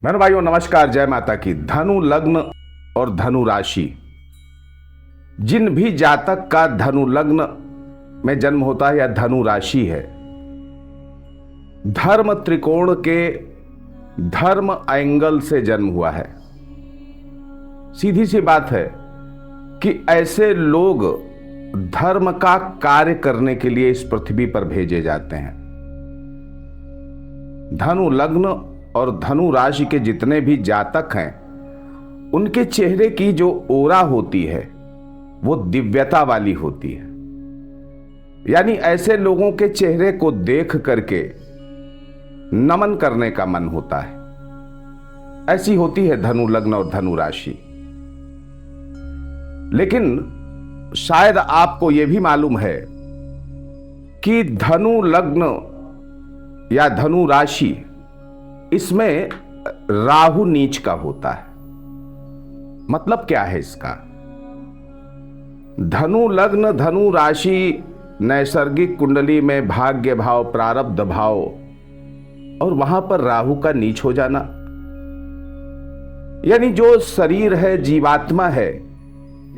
बहनों भाइयों नमस्कार, जय माता की। धनु लग्न और धनु राशि, जिन भी जातक का धनु लग्न में जन्म होता है या धनु राशि है, धर्म त्रिकोण के धर्म एंगल से जन्म हुआ है। सीधी सी बात है कि ऐसे लोग धर्म का कार्य करने के लिए इस पृथ्वी पर भेजे जाते हैं। धनु लग्न और धनु राशि के जितने भी जातक हैं, उनके चेहरे की जो ओरा होती है वो दिव्यता वाली होती है। यानी ऐसे लोगों के चेहरे को देख करके नमन करने का मन होता है। ऐसी होती है धनु लग्न और धनु राशि। लेकिन शायद आपको यह भी मालूम है कि धनु लग्न या धनु राशि, इसमें राहु नीच का होता है। मतलब क्या है इसका? धनु लग्न धनु राशि नैसर्गिक कुंडली में भाग्य भाव, प्रारब्ध भाव, और वहां पर राहु का नीच हो जाना, यानी जो शरीर है, जीवात्मा है,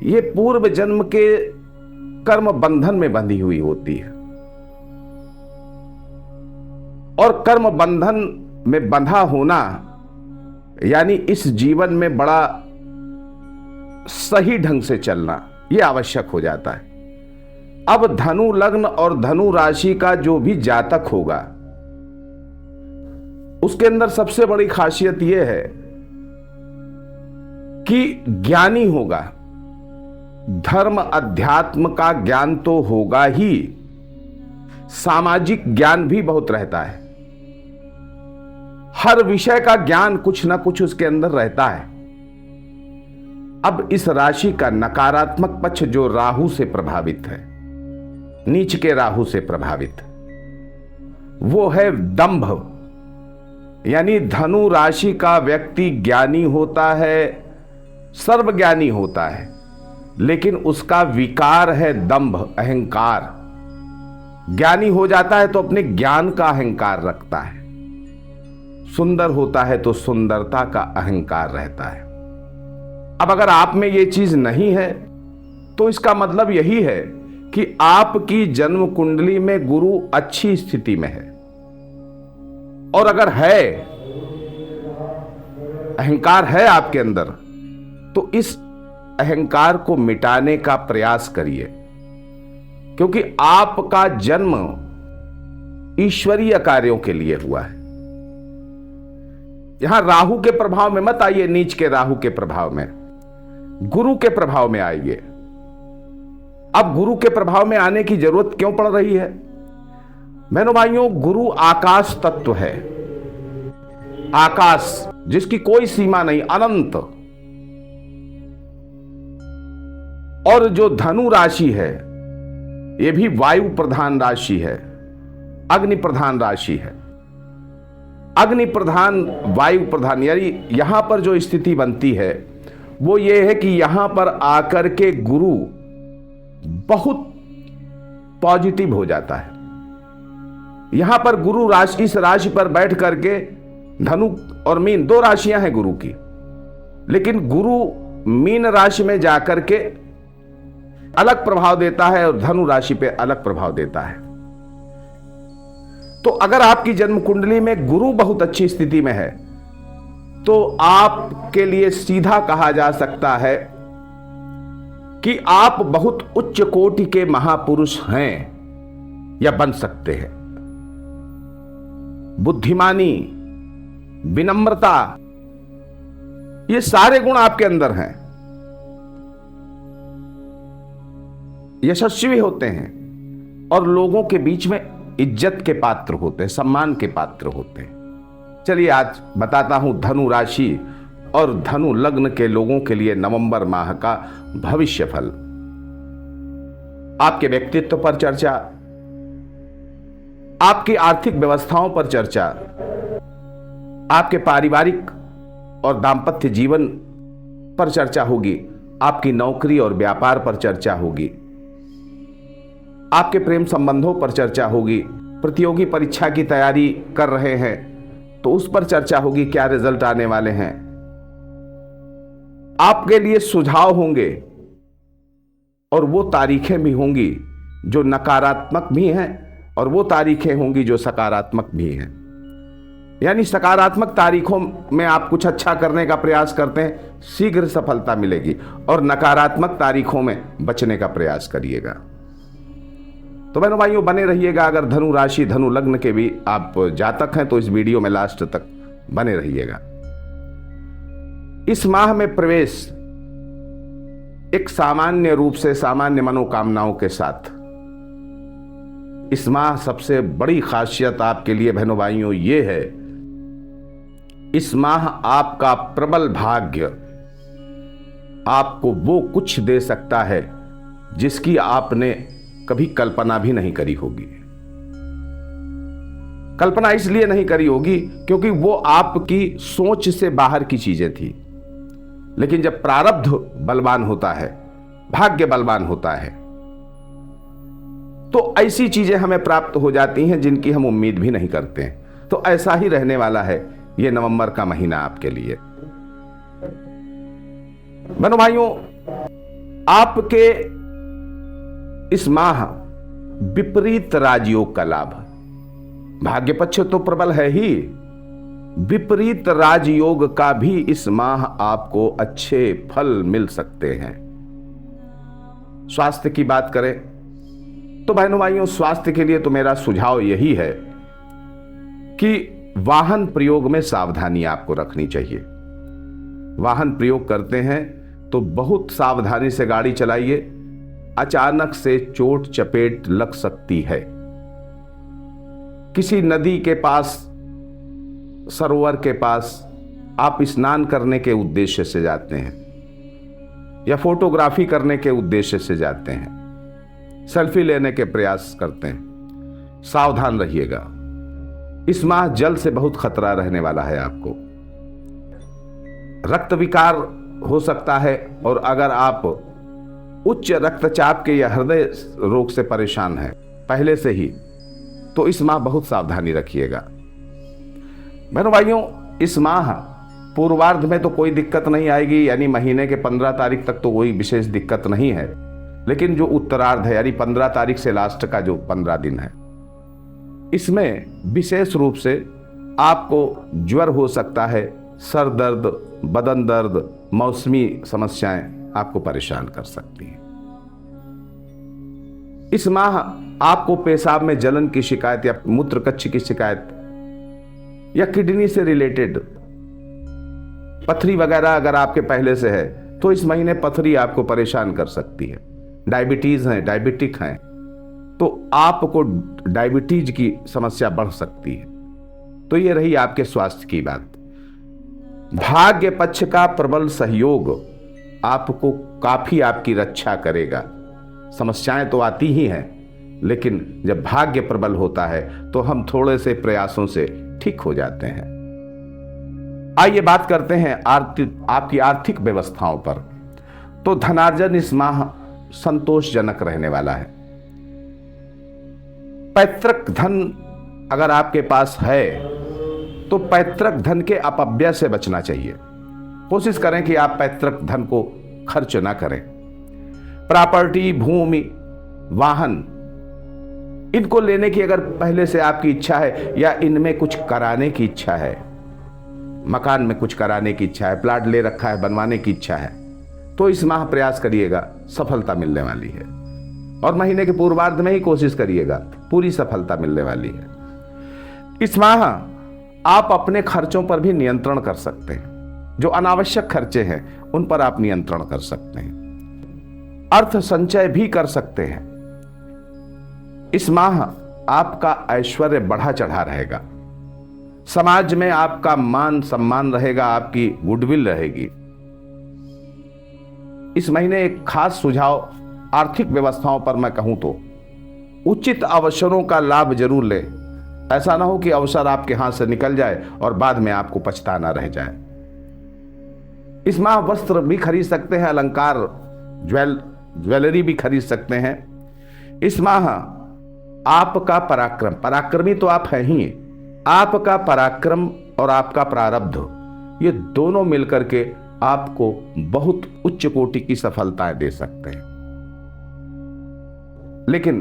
ये पूर्व जन्म के कर्म बंधन में बंधी हुई होती है। और कर्म बंधन में बंधा होना यानी इस जीवन में बड़ा सही ढंग से चलना, यह आवश्यक हो जाता है। अब धनु लग्न और धनु राशि का जो भी जातक होगा, उसके अंदर सबसे बड़ी खासियत यह है कि ज्ञानी होगा। धर्म अध्यात्म का ज्ञान तो होगा ही, सामाजिक ज्ञान भी बहुत रहता है। हर विषय का ज्ञान कुछ ना कुछ उसके अंदर रहता है। अब इस राशि का नकारात्मक पक्ष जो राहु से प्रभावित है, नीच के राहु से प्रभावित, वो है दंभ। यानी धनु राशि का व्यक्ति ज्ञानी होता है, सर्वज्ञानी होता है, लेकिन उसका विकार है दंभ, अहंकार। ज्ञानी हो जाता है तो अपने ज्ञान का अहंकार रखता है, सुंदर होता है तो सुंदरता का अहंकार रहता है। अब अगर आप में ये चीज नहीं है तो इसका मतलब यही है कि आपकी जन्म कुंडली में गुरु अच्छी स्थिति में है। और अगर है, अहंकार है आपके अंदर, तो इस अहंकार को मिटाने का प्रयास करिए, क्योंकि आपका जन्म ईश्वरीय कार्यों के लिए हुआ है। यहां राहु के प्रभाव में मत आइए, नीच के राहु के प्रभाव में, गुरु के प्रभाव में आइए। अब गुरु के प्रभाव में आने की जरूरत क्यों पड़ रही है? बहनों भाइयों, गुरु आकाश तत्व है। आकाश जिसकी कोई सीमा नहीं, अनंत। और जो धनु राशि है, यह भी वायु प्रधान राशि है, अग्नि प्रधान राशि है। अग्नि प्रधान, वायु प्रधान, यानी यहां पर जो स्थिति बनती है वो ये है कि यहां पर आकर के गुरु बहुत पॉजिटिव हो जाता है। यहां पर गुरु राशि, इस राशि पर बैठ करके, धनु और मीन दो राशियां हैं गुरु की, लेकिन गुरु मीन राशि में जाकर के अलग प्रभाव देता है और धनु राशि पे अलग प्रभाव देता है। तो अगर आपकी जन्म कुंडली में गुरु बहुत अच्छी स्थिति में है तो आपके लिए सीधा कहा जा सकता है कि आप बहुत उच्च कोटि के महापुरुष हैं या बन सकते हैं। बुद्धिमानी, विनम्रता, ये सारे गुण आपके अंदर हैं। यशस्वी होते हैं और लोगों के बीच में इज्जत के पात्र होते हैं, सम्मान के पात्र होते हैं। चलिए आज बताता हूं धनु राशि और धनु लग्न के लोगों के लिए नवंबर माह का भविष्य फल। आपके व्यक्तित्व पर चर्चा, आपकी आर्थिक व्यवस्थाओं पर चर्चा, आपके पारिवारिक और दांपत्य जीवन पर चर्चा होगी, आपकी नौकरी और व्यापार पर चर्चा होगी, आपके प्रेम संबंधों पर चर्चा होगी। प्रतियोगी परीक्षा की तैयारी कर रहे हैं तो उस पर चर्चा होगी, क्या रिजल्ट आने वाले हैं। आपके लिए सुझाव होंगे और वो तारीखें भी होंगी जो नकारात्मक भी हैं और वो तारीखें होंगी जो सकारात्मक भी हैं। यानी सकारात्मक तारीखों में आप कुछ अच्छा करने का प्रयास करते हैं, शीघ्र सफलता मिलेगी, और नकारात्मक तारीखों में बचने का प्रयास करिएगा। तो बहनों भाइयों, बने रहिएगा। अगर धनु राशि धनु लग्न के भी आप जातक हैं तो इस वीडियो में लास्ट तक बने रहिएगा। इस माह में प्रवेश एक सामान्य रूप से सामान्य मनोकामनाओं के साथ। इस माह सबसे बड़ी खासियत आपके लिए बहनों भाइयों ये है, इस माह आपका प्रबल भाग्य आपको वो कुछ दे सकता है जिसकी आपने कभी कल्पना भी नहीं करी होगी। कल्पना इसलिए नहीं करी होगी क्योंकि वो आपकी सोच से बाहर की चीजें थी। लेकिन जब प्रारब्ध बलवान होता है, भाग्य बलवान होता है, तो ऐसी चीजें हमें प्राप्त हो जाती हैं जिनकी हम उम्मीद भी नहीं करते हैं। तो ऐसा ही रहने वाला है ये नवंबर का महीना आपके लिए। बहनों भाइयों, आपके इस माह विपरीत राजयोग का लाभ, भाग्य पक्ष तो प्रबल है ही, विपरीत राजयोग का भी इस माह आपको अच्छे फल मिल सकते हैं। स्वास्थ्य की बात करें तो बहनों भाइयों, स्वास्थ्य के लिए तो मेरा सुझाव यही है कि वाहन प्रयोग में सावधानी आपको रखनी चाहिए। वाहन प्रयोग करते हैं तो बहुत सावधानी से गाड़ी चलाइए, अचानक से चोट चपेट लग सकती है। किसी नदी के पास, सरोवर के पास आप स्नान करने के उद्देश्य से जाते हैं या फोटोग्राफी करने के उद्देश्य से जाते हैं, सेल्फी लेने के प्रयास करते हैं, सावधान रहिएगा। इस माह जल से बहुत खतरा रहने वाला है आपको। रक्त विकार हो सकता है, और अगर आप उच्च रक्तचाप के या हृदय रोग से परेशान हैं पहले से ही, तो इस माह बहुत सावधानी रखिएगा। बहनों भाइयों, इस माह पूर्वार्ध में तो कोई दिक्कत नहीं आएगी, यानी महीने के 15 तारीख तक तो कोई विशेष दिक्कत नहीं है। लेकिन जो उत्तरार्ध है, यानी 15 तारीख से लास्ट का जो 15 दिन है, इसमें विशेष रूप से आपको ज्वर हो सकता है, सर दर्द, बदन दर्द, मौसमी समस्याएं आपको परेशान कर सकती हैं। इस माह आपको पेशाब में जलन की शिकायत या मूत्रकच्छ की शिकायत या किडनी से रिलेटेड पथरी वगैरह अगर आपके पहले से है तो इस महीने पथरी आपको परेशान कर सकती है। डायबिटीज है, डायबिटिक हैं, तो आपको डायबिटीज की समस्या बढ़ सकती है। तो ये रही आपके स्वास्थ्य की बात। भाग्य पक्ष का प्रबल सहयोग आपको काफी आपकी रक्षा करेगा। समस्याएं तो आती ही हैं, लेकिन जब भाग्य प्रबल होता है तो हम थोड़े से प्रयासों से ठीक हो जाते हैं। आइए बात करते हैं आपकी आर्थिक व्यवस्थाओं पर। तो धनार्जन इस माह संतोषजनक रहने वाला है। पैतृक धन अगर आपके पास है तो पैतृक धन के अपव्यय से बचना चाहिए। कोशिश करें कि आप पैतृक धन को खर्च ना करें। प्रॉपर्टी, भूमि, वाहन, इनको लेने की अगर पहले से आपकी इच्छा है या इनमें कुछ कराने की इच्छा है, मकान में कुछ कराने की इच्छा है, प्लाट ले रखा है, बनवाने की इच्छा है, तो इस माह प्रयास करिएगा, सफलता मिलने वाली है। और महीने के पूर्वार्ध में ही कोशिश करिएगा, पूरी सफलता मिलने वाली है। इस माह आप अपने खर्चों पर भी नियंत्रण कर सकते हैं। जो अनावश्यक खर्चे हैं उन पर आप नियंत्रण कर सकते हैं। अर्थ संचय भी कर सकते हैं। इस माह आपका ऐश्वर्य बढ़ा चढ़ा रहेगा। समाज में आपका मान सम्मान रहेगा, आपकी गुडविल रहेगी। इस महीने एक खास सुझाव आर्थिक व्यवस्थाओं पर मैं कहूं तो उचित अवसरों का लाभ जरूर लें। ऐसा ना हो कि अवसर आपके हाथ से निकल जाए और बाद में आपको पछताना रह जाए। इस माह वस्त्र भी खरीद सकते हैं, अलंकार, ज्वेलरी भी खरीद सकते हैं। इस माह आपका पराक्रम, पराक्रमी तो आप हैं ही, आपका पराक्रम और आपका प्रारब्ध, ये दोनों मिलकर के आपको बहुत उच्च कोटि की सफलताएं दे सकते हैं। लेकिन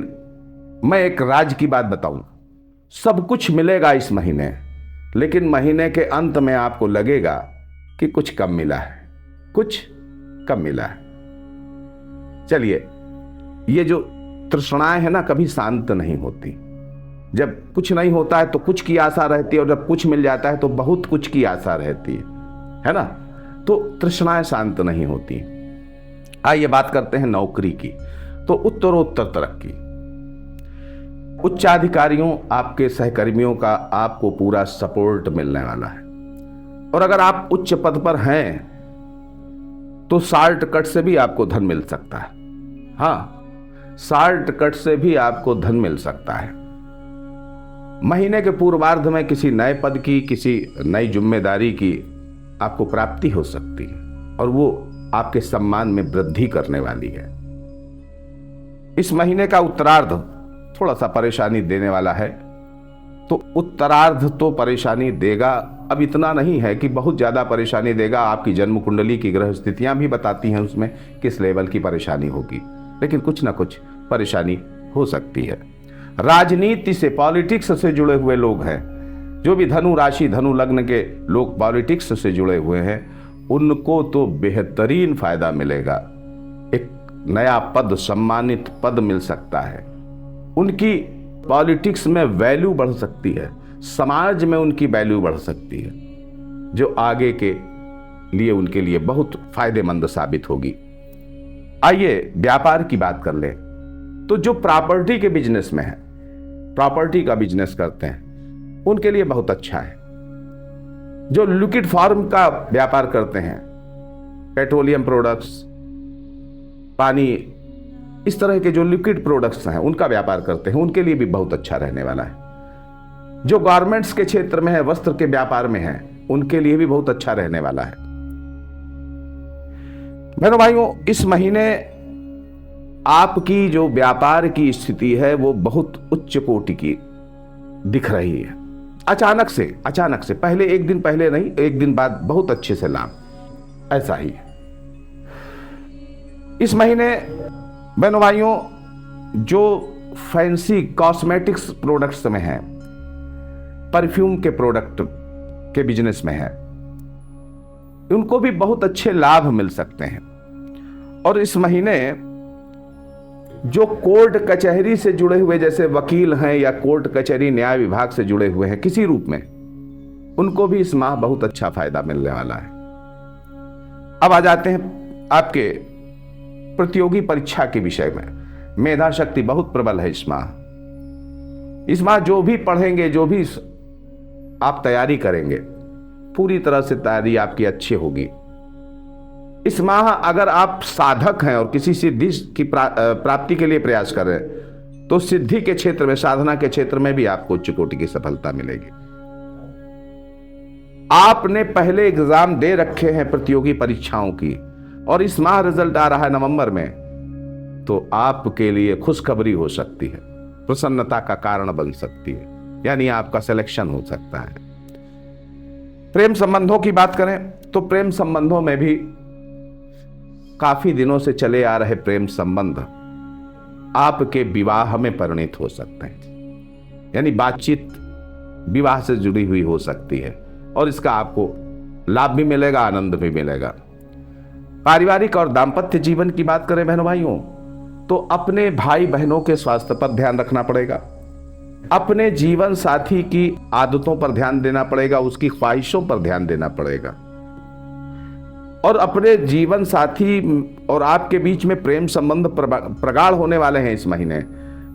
मैं एक राज की बात बताऊं, सब कुछ मिलेगा इस महीने, लेकिन महीने के अंत में आपको लगेगा कि कुछ कम मिला है, कुछ कम मिला है। चलिए, ये जो तृष्णाएं है ना, कभी शांत नहीं होती। जब कुछ नहीं होता है तो कुछ की आशा रहती है, और जब कुछ मिल जाता है तो बहुत कुछ की आशा रहती है ना। तो तृष्णाएं शांत नहीं होती। आइए बात करते हैं नौकरी की। तो उत्तरोत्तर तरक्की, उच्चाधिकारियों, आपके सहकर्मियों का आपको पूरा सपोर्ट मिलने वाला है। और अगर आप उच्च पद पर हैं तो शॉर्टकट से भी आपको धन मिल सकता है। हाँ, शॉर्टकट से भी आपको धन मिल सकता है। महीने के पूर्वार्ध में किसी नए पद की, किसी नई जिम्मेदारी की आपको प्राप्ति हो सकती है, और वो आपके सम्मान में वृद्धि करने वाली है। इस महीने का उत्तरार्ध थोड़ा सा परेशानी देने वाला है। तो उत्तरार्ध तो परेशानी देगा, अब इतना नहीं है कि बहुत ज्यादा परेशानी देगा। आपकी जन्म कुंडली की ग्रह स्थितियां भी बताती हैं उसमें किस लेवल की परेशानी होगी, लेकिन कुछ ना कुछ परेशानी हो सकती है। राजनीति से, पॉलिटिक्स से जुड़े हुए लोग हैं, जो भी धनु राशि, धनु लग्न के लोग पॉलिटिक्स से जुड़े हुए हैं, उनको तो बेहतरीन फायदा मिलेगा। एक नया पद, सम्मानित पद मिल सकता है। उनकी पॉलिटिक्स में वैल्यू बढ़ सकती है, समाज में उनकी वैल्यू बढ़ सकती है, जो आगे के लिए उनके लिए बहुत फायदेमंद साबित होगी। आइए व्यापार की बात कर लें। तो जो प्रॉपर्टी के बिजनेस में है, प्रॉपर्टी का बिजनेस करते हैं, उनके लिए बहुत अच्छा है। जो लिक्विड फार्म का व्यापार करते हैं, पेट्रोलियम प्रोडक्ट्स, पानी, इस तरह के जो लिक्विड प्रोडक्ट्स हैं उनका व्यापार करते हैं, उनके लिए भी बहुत अच्छा रहने वाला है। जो गारमेंट्स के क्षेत्र में है, वस्त्र के व्यापार में है, उनके लिए भी बहुत अच्छा रहने वाला है। बहनों भाइयों, इस महीने आपकी जो व्यापार की स्थिति है वो बहुत उच्च कोटि की दिख रही है। अचानक से पहले, एक दिन पहले नहीं, एक दिन बाद बहुत अच्छे से लाभ, ऐसा ही है। इस महीने बहनों भाइयों, जो फैंसी कॉस्मेटिक्स प्रोडक्ट्स में है, परफ्यूम के प्रोडक्ट के बिजनेस में है, उनको भी बहुत अच्छे लाभ मिल सकते हैं। और इस महीने जो कोर्ट कचहरी से जुड़े हुए, जैसे वकील हैं या कोर्ट कचहरी न्याय विभाग से जुड़े हुए हैं किसी रूप में, उनको भी इस माह बहुत अच्छा फायदा मिलने वाला है। अब आ जाते हैं आपके प्रतियोगी परीक्षा के विषय में। मेधा शक्ति बहुत प्रबल है इस माह। इस माह जो भी पढ़ेंगे, जो भी आप तैयारी करेंगे, पूरी तरह से तैयारी आपकी अच्छी होगी। इस माह अगर आप साधक हैं और किसी सिद्धि की प्राप्ति के लिए प्रयास कर रहे हैं, तो सिद्धि के क्षेत्र में, साधना के क्षेत्र में भी आपको उच्च कोटि की सफलता मिलेगी। आपने पहले एग्जाम दे रखे हैं प्रतियोगी परीक्षाओं की, और इस माह रिजल्ट आ रहा है नवंबर में, तो आपके लिए खुशखबरी हो सकती है, प्रसन्नता का कारण बन सकती है, यानी आपका सिलेक्शन हो सकता है। प्रेम संबंधों की बात करें तो प्रेम संबंधों में भी काफी दिनों से चले आ रहे प्रेम संबंध आपके विवाह में परिणित हो सकते हैं, यानी बातचीत विवाह से जुड़ी हुई हो सकती है, और इसका आपको लाभ भी मिलेगा, आनंद भी मिलेगा। पारिवारिक और दाम्पत्य जीवन की बात करें बहनों भाइयों, तो अपने भाई बहनों के स्वास्थ्य पर ध्यान रखना पड़ेगा, अपने जीवन साथी की आदतों पर ध्यान देना पड़ेगा, उसकी ख्वाहिशों पर ध्यान देना पड़ेगा। और अपने जीवन साथी और आपके बीच में प्रेम संबंध प्रगाढ़ होने वाले हैं इस महीने।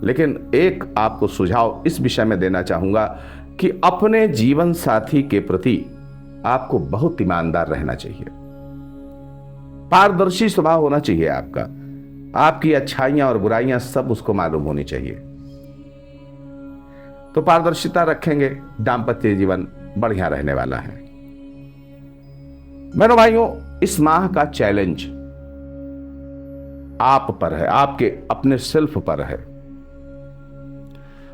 लेकिन एक आपको सुझाव इस विषय में देना चाहूंगा कि अपने जीवन साथी के प्रति आपको बहुत ईमानदार रहना चाहिए, पारदर्शी स्वभाव होना चाहिए आपका, आपकी अच्छाइयां और बुराइयां सब उसको मालूम होनी चाहिए। तो पारदर्शिता रखेंगे, दाम्पत्य जीवन बढ़िया रहने वाला है। बहनों भाइयों, इस माह का चैलेंज आप पर है, आपके अपने सेल्फ पर है।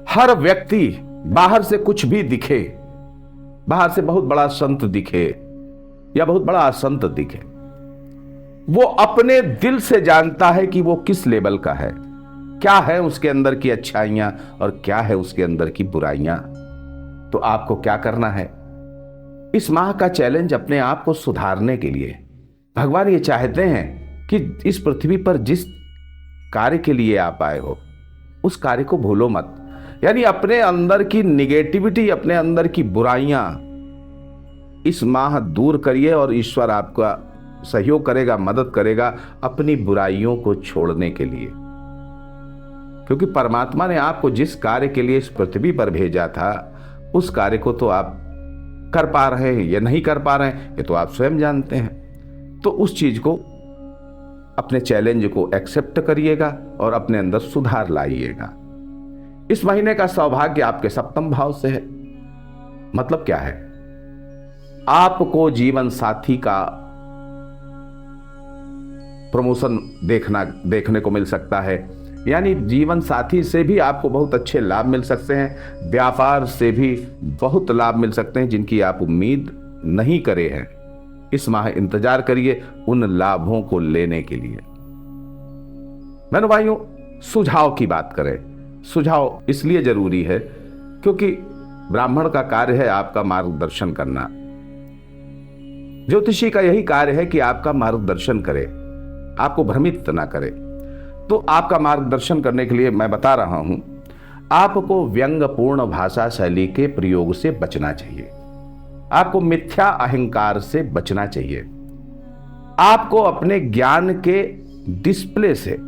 हर व्यक्ति बाहर से कुछ भी दिखे, बाहर से बहुत बड़ा संत दिखे या बहुत बड़ा असंत दिखे, वो अपने दिल से जानता है कि वो किस लेवल का है, क्या है उसके अंदर की अच्छाइयां और क्या है उसके अंदर की बुराइयां। तो आपको क्या करना है, इस माह का चैलेंज अपने आप को सुधारने के लिए, भगवान ये चाहते हैं कि इस पृथ्वी पर जिस कार्य के लिए आप आए हो उस कार्य को भूलो मत। यानी अपने अंदर की निगेटिविटी, अपने अंदर की बुराइयां इस माह दूर करिए और ईश्वर आपका सहयोग करेगा, मदद करेगा अपनी बुराइयों को छोड़ने के लिए। क्योंकि परमात्मा ने आपको जिस कार्य के लिए इस पृथ्वी पर भेजा था उस कार्य को तो आप कर पा रहे हैं या नहीं कर पा रहे हैं, ये तो आप स्वयं जानते हैं। तो उस चीज को, अपने चैलेंज को एक्सेप्ट करिएगा और अपने अंदर सुधार लाइएगा। इस महीने का सौभाग्य आपके सप्तम भाव से है। मतलब क्या है, आपको जीवन साथी का प्रमोशन देखने को मिल सकता है। यानी जीवन साथी से भी आपको बहुत अच्छे लाभ मिल सकते हैं, व्यापार से भी बहुत लाभ मिल सकते हैं जिनकी आप उम्मीद नहीं करे हैं। इस माह इंतजार करिए उन लाभों को लेने के लिए। बहनों भाइयों, सुझाव की बात करें, सुझाव इसलिए जरूरी है क्योंकि ब्राह्मण का कार्य है आपका मार्गदर्शन करना। ज्योतिषी का यही कार्य है कि आपका मार्गदर्शन करे, आपको भ्रमित ना करे। तो आपका मार्गदर्शन करने के लिए मैं बता रहा हूं, आपको व्यंग्यपूर्ण भाषा शैली के प्रयोग से बचना चाहिए, आपको मिथ्या अहंकार से बचना चाहिए, आपको अपने ज्ञान के डिस्प्ले से,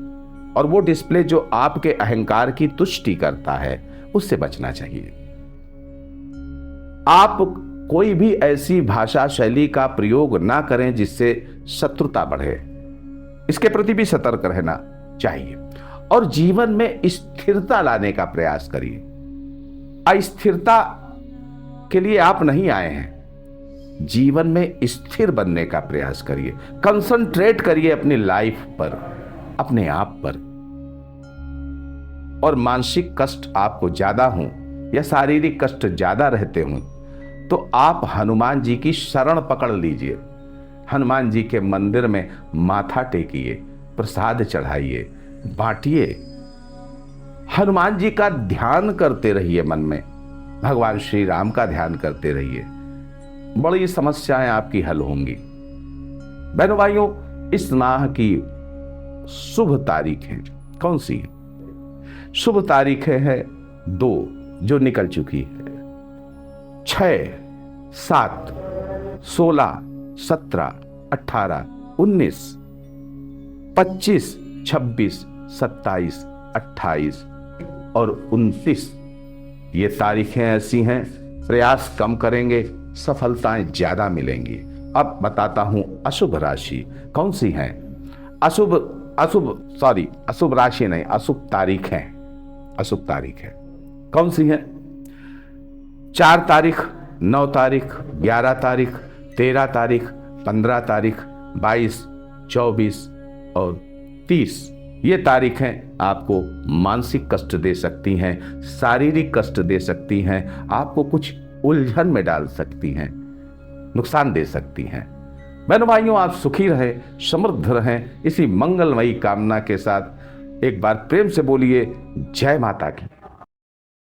और वो डिस्प्ले जो आपके अहंकार की तुष्टि करता है, उससे बचना चाहिए। आप कोई भी ऐसी भाषा शैली का प्रयोग ना करें जिससे शत्रुता बढ़े, इसके प्रति भी सतर्क रहना चाहिए। और जीवन में स्थिरता लाने का प्रयास करिए। अस्थिरता के लिए आप नहीं आए हैं, जीवन में स्थिर बनने का प्रयास करिए। कंसंट्रेट करिए अपनी लाइफ पर, अपने आप पर। और मानसिक कष्ट आपको ज्यादा हो या शारीरिक कष्ट ज्यादा रहते हों तो आप हनुमान जी की शरण पकड़ लीजिए, हनुमान जी के मंदिर में माथा टेकिए, प्रसाद चढ़ाइए, बांटिए, हनुमान जी का ध्यान करते रहिए, मन में भगवान श्री राम का ध्यान करते रहिए, बड़ी समस्याएं आपकी हल होंगी। बहनों भाइयों, इस माह की शुभ तारीखें कौन सी है? शुभ तारीखें हैं 2 जो निकल चुकी है, 6, 7, 16, 17, 18, 19, 25, 26, 27, 28 और 29। ये तारीखें ऐसी हैं, प्रयास कम करेंगे सफलताएं ज्यादा मिलेंगी। अब बताता हूं अशुभ राशि कौन सी हैं। अशुभ राशि नहीं, अशुभ तारीख है, अशुभ तारीख है कौन सी है? 4 तारीख, 9 तारीख, 11 तारीख, 13 तारीख, 15 तारीख, 22, 24 और 30। ये तारीखें आपको मानसिक कष्ट दे सकती हैं, शारीरिक कष्ट दे सकती हैं, आपको कुछ उलझन में डाल सकती हैं, नुकसान दे सकती हैं। बहनों भाइयों, आप सुखी रहें, समृद्ध रहें, इसी मंगलमयी कामना के साथ एक बार प्रेम से बोलिए जय माता की।